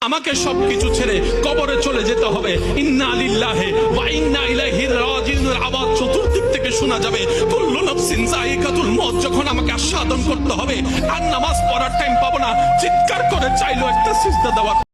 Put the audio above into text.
আমাকে সবকিছু ছেড়ে কবরে চলে যেতে হবে। ইন্না লিল্লাহি ওয়া ইন্না ইলাইহি রাজিউন আওয়াজ চতুর্দিক থেকে শোনা যাবে। কুল্লু নাফসিন যায়িকাতুল মউত যখন আমাকে আস্বাদন করতে হবে আর নামাজ পড়ার টাইম পাবো না, চিৎকার করে চাইলো একটা সিজদা দেওয়ার।